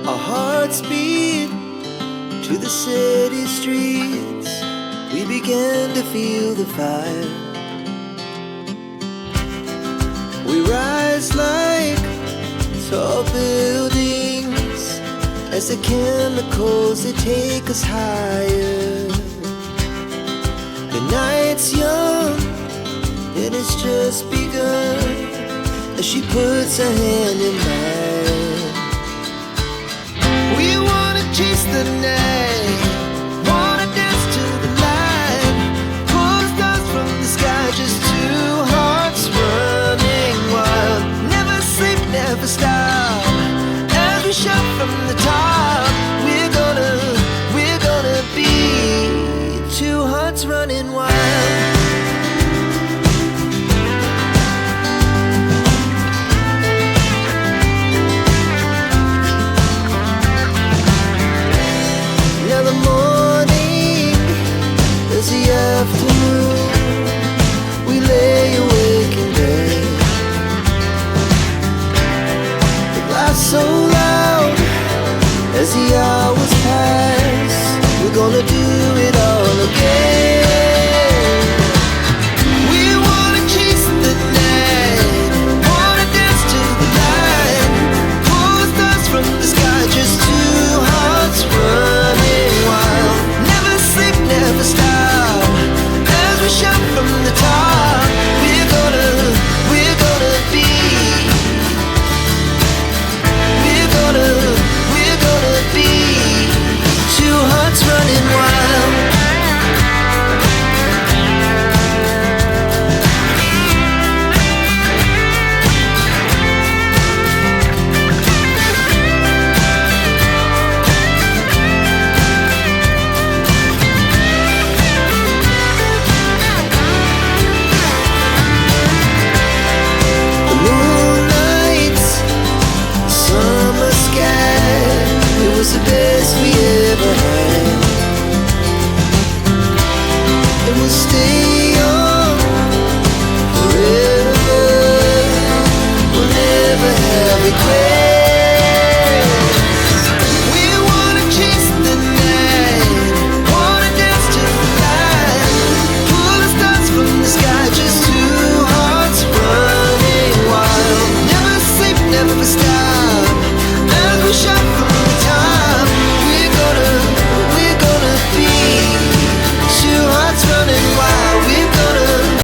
Our hearts beat to the city streets. We began to feel the fire. We rise like tall buildings as the chemicals, they take us higher. The night's young and it's just begun as she puts her hand in mine. We wanna chase the night, wanna dance to the light, pull stars from the sky, just two hearts running wild. Never sleep, never stop, as we shout from the top. We're gonna be two hearts running wild. Now the morning is the afternoon. We lay awake in bed. The glass so loud as the hours pass. We're gonna do it all again. We wanna chase the night, wanna dance to the light, pull stars from the sky, just two hearts running wild. Never sleep, never stop, as we shout from the top. We're gonna be, we're gonna be two hearts running wild.